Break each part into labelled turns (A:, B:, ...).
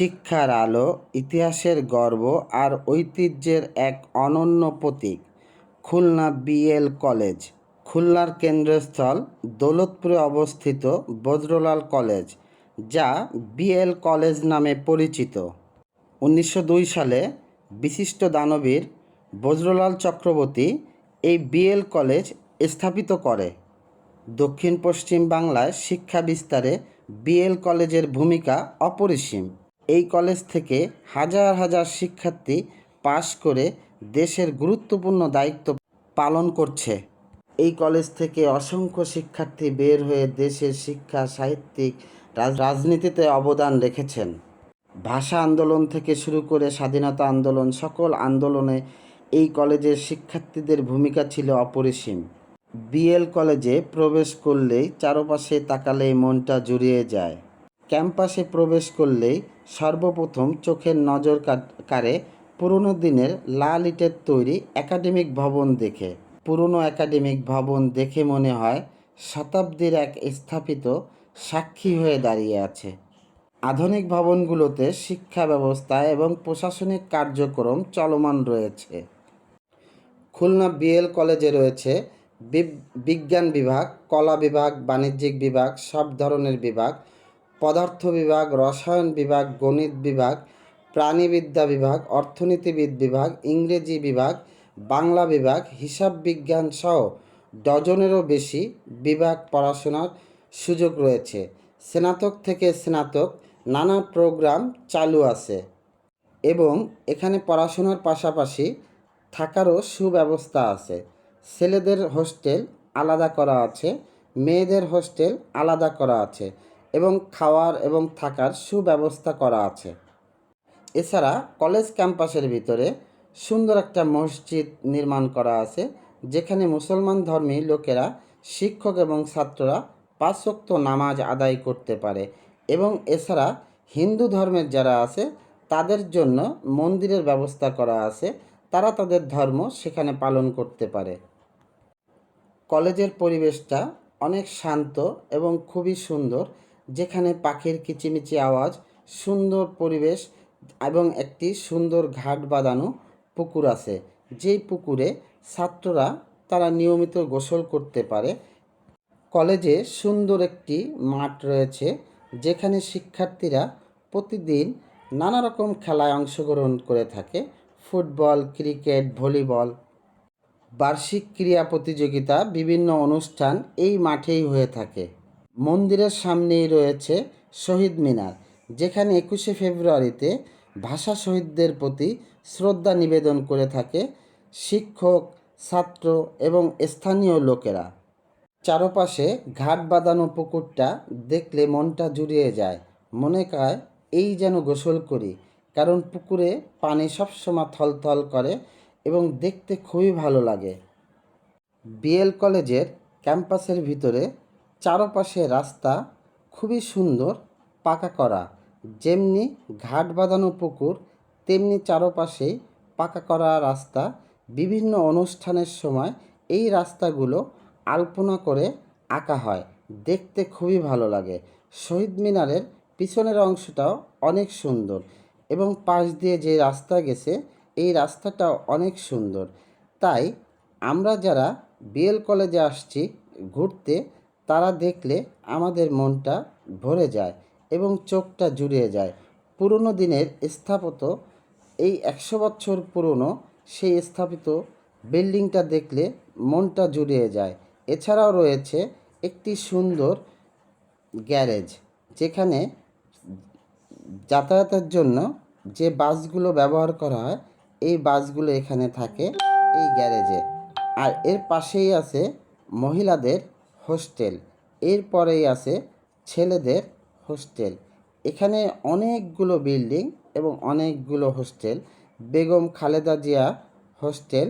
A: শিক্ষার আলো, ইতিহাসের গর্ব আর ঐতিহ্যের এক অনন্য প্রতীক খুলনা বিএল কলেজ। খুলনার কেন্দ্রস্থল দৌলতপুরে অবস্থিত বজরুলাল কলেজ, যা বিএল কলেজ নামে পরিচিত। 1902 সালে বিশিষ্ট দানবীর বজরুলাল চক্রবর্তী এই বিএল কলেজ স্থাপিত করে। দক্ষিণ পশ্চিম বাংলায় শিক্ষা বিস্তারে বিএল কলেজের ভূমিকা অপরিসীম। এই কলেজ থেকে হাজার হাজার শিক্ষার্থী পাশ করে দেশের গুরুত্বপূর্ণ দায়িত্ব পালন করছে। এই কলেজ থেকে অসংখ্য শিক্ষার্থী বের হয়ে দেশের শিক্ষা, সাহিত্যিক, রাজনীতিতে অবদান রেখেছেন। ভাষা আন্দোলন থেকে শুরু করে স্বাধীনতা আন্দোলন, সকল আন্দোলনে এই কলেজের শিক্ষার্থীদের ভূমিকা ছিল অপরিসীম। বিএল কলেজে প্রবেশ করলেই চারপাশে তাকালেই মনটা জুড়িয়ে যায়। ক্যাম্পাসে প্রবেশ করলেই সর্বপ্রথম চোখের নজর কাড়ে পুরনো দিনের লাল ইটের তৈরি একাডেমিক ভবন দেখে। পুরনো একাডেমিক ভবন দেখে মনে হয় শতাব্দীর এক স্থাপিত সাক্ষী হয়ে দাঁড়িয়ে আছে। আধুনিক ভবনগুলোতে শিক্ষা ব্যবস্থা এবং প্রশাসনিক কার্যক্রম চলমান রয়েছে। খুলনা বিএল কলেজে রয়েছে বিজ্ঞান বিভাগ, কলা বিভাগ, বাণিজ্যিক বিভাগ, সব ধরনের বিভাগ, পদার্থ বিভাগ, রসায়ন বিভাগ, গণিত বিভাগ, প্রাণীবিদ্যা বিভাগ, অর্থনীতিবিদ বিভাগ, ইংরেজি বিভাগ, বাংলা বিভাগ, হিসাব বিজ্ঞান সহ ডজনেরও বেশি বিভাগ পড়াশোনার সুযোগ রয়েছে। স্নাতক থেকে স্নাতক নানা প্রোগ্রাম চালু আছে এবং এখানে পড়াশোনার পাশাপাশি থাকারও সুব্যবস্থা আছে। ছেলেদের হোস্টেল আলাদা করা আছে, মেয়েদের হোস্টেল আলাদা করা আছে এবং খাওয়ার এবং থাকার সুব্যবস্থা করা আছে। এছাড়া কলেজ ক্যাম্পাসের ভিতরে সুন্দর একটা মসজিদ নির্মাণ করা আছে, যেখানে মুসলমান ধর্মী লোকেরা, শিক্ষক এবং ছাত্ররা 5 ওয়াক্ত নামাজ আদায় করতে পারে এবং এছাড়া হিন্দু ধর্মের যারা আছে তাদের জন্য মন্দিরের ব্যবস্থা করা আছে, তারা তাদের ধর্ম সেখানে পালন করতে পারে। কলেজের পরিবেশটা অনেক শান্ত এবং খুবই সুন্দর, যেখানে পাখির কিচিমিচি আওয়াজ, সুন্দর পরিবেশ এবং একটি সুন্দর ঘাট বাঁধানো পুকুর আছে, যেই পুকুরে ছাত্ররা তারা নিয়মিত গোসল করতে পারে। কলেজে সুন্দর একটি মাঠ রয়েছে, যেখানে শিক্ষার্থীরা প্রতিদিন নানা রকম খেলায় অংশগ্রহণ করে থাকে। ফুটবল, ক্রিকেট, ভলিবল, বার্ষিক ক্রীড়া প্রতিযোগিতা, বিভিন্ন অনুষ্ঠান এই মাঠেই হয়ে থাকে। মন্দিরের সামনেই রয়েছে শহীদ মিনার, যেখানে 21শে ফেব্রুয়ারিতে ভাষা শহীদদের প্রতি শ্রদ্ধা নিবেদন করে থাকে শিক্ষক, ছাত্র এবং স্থানীয় লোকেরা। চারপাশে ঘাট বাঁধানো পুকুরটা দেখলে মনটা জুড়িয়ে যায়, মনে হয় এই যেন গোসল করি, কারণ পুকুরে পানি সবসময় থলথল করে এবং দেখতে খুবই ভালো লাগে। বিএল কলেজের ক্যাম্পাসের ভিতরে চারপাশে রাস্তা খুবই সুন্দর পাকা করা, যেমনি ঘাট বাঁধানো পুকুর তেমনি চারপাশেই পাকা করা রাস্তা। বিভিন্ন অনুষ্ঠানের সময় এই রাস্তাগুলো আলপনা করে আঁকা হয়, দেখতে খুবই ভালো লাগে। শহীদ মিনারের পিছনের অংশটাও অনেক সুন্দর এবং পাশ দিয়ে যে রাস্তা গেছে এই রাস্তাটাও অনেক সুন্দর। তাই আমরা যারা বিএল কলেজে আসছি ঘুরতে, তারা দেখলে আমাদের মনটা ভরে যায় এবং চোখটা জুড়িয়ে যায়। পুরনো দিনের স্থাপত্য, এই 100 বছর পুরনো সেই স্থাপিত বিল্ডিংটা দেখলে মনটা জুড়িয়ে যায়। এছাড়াও রয়েছে একটি সুন্দর গ্যারেজ, যেখানে যাতায়াতের জন্য যে বাসগুলো ব্যবহার করা হয় এই বাসগুলো এখানে থাকে এই গ্যারেজে। আর এর পাশেই আছে মহিলাদের হোস্টেল, এরপরেই আছে ছেলেদের হোস্টেল। এখানে অনেকগুলো বিল্ডিং এবং অনেকগুলো হোস্টেল। বেগম খালেদা জিয়া হোস্টেল।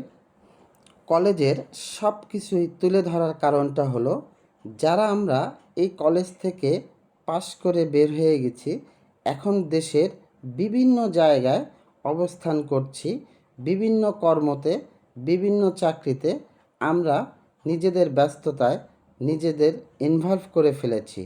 A: কলেজের সব কিছুই তুলে ধরার কারণটা হলো, যারা আমরা এই কলেজ থেকে পাশ করে বের হয়ে গেছি, এখন দেশের বিভিন্ন জায়গায় অবস্থান করছি, বিভিন্ন কর্মতে, বিভিন্ন চাকরিতে আমরা নিজেদের ব্যস্ততায় নিজেদের ইনভলভ করে ফেলেছি।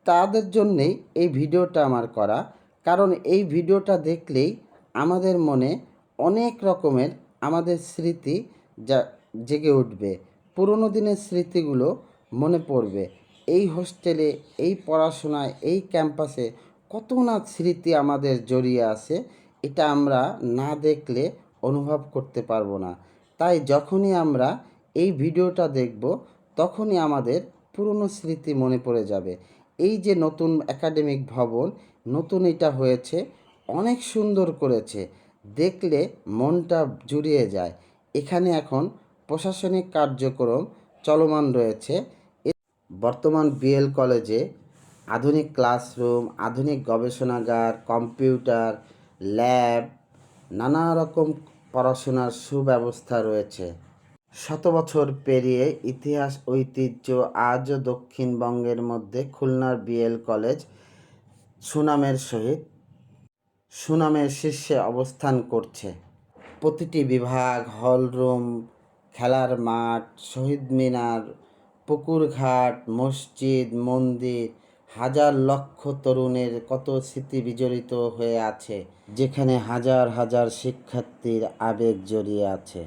A: তাদের জন্যেই এই ভিডিওটা আমার করা, কারণ এই ভিডিওটা দেখলেই আমাদের মনে অনেক রকমের আমাদের স্মৃতি যা জেগে উঠবে। পুরনো দিনের স্মৃতিগুলো মনে পড়বে। এই হোস্টেলে, এই পড়াশোনায়, এই ক্যাম্পাসে কত না স্মৃতি আমাদের জড়িয়ে আছে, এটা আমরা না দেখলে অনুভব করতে পারবো না। তাই যখনই আমরা এই ভিডিওটা দেখব, তখনই আমাদের পুরনো স্মৃতি মনে পড়ে যাবে। এই যে নতুন একাডেমিক ভবন, নতুন এটা হয়েছে, অনেক সুন্দর করেছে, দেখলে মনটা জুড়িয়ে যায়। এখানে এখন প্রশাসনিক কার্যক্রম চলমান রয়েছে। বর্তমান বিএল কলেজে আধুনিক ক্লাসরুম, আধুনিক গবেষণাগার, কম্পিউটার ল্যাব, নানা রকম পড়াশোনার সুব্যবস্থা রয়েছে। শত বছর পেরিয়ে ইতিহাস ঐতিহ্য আজও দক্ষিণবঙ্গের মধ্যে খুলনার বিএল কলেজ সুনামের সহিত সুনামের শীর্ষে অবস্থান করছে। প্রতিটি বিভাগ, হলরুম, খেলার মাঠ, শহীদ মিনার, পুকুরঘাট, মসজিদ, মন্দির, হাজার লক্ষ তরুণের কত স্মৃতি বিজড়িত হয়ে আছে, যেখানে হাজার হাজার শিক্ষার্থীর আবেগ জড়িয়ে আছে।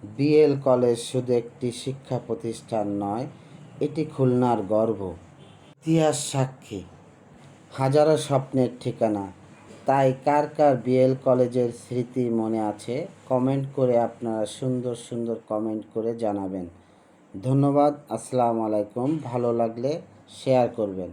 A: বিএল কলেজ শুধু একটি শিক্ষা প্রতিষ্ঠান নয়, এটি খুলনার গর্ব, ইতিহাস সাক্ষী, হাজারো স্বপ্নের ঠিকানা। তাই কার কার বিএল কলেজের স্মৃতি মনে আছে, কমেন্ট করে আপনারা সুন্দর সুন্দর কমেন্ট করে জানাবেন। ধন্যবাদ। আসসালামু আলাইকুম। ভালো লাগলে শেয়ার করবেন।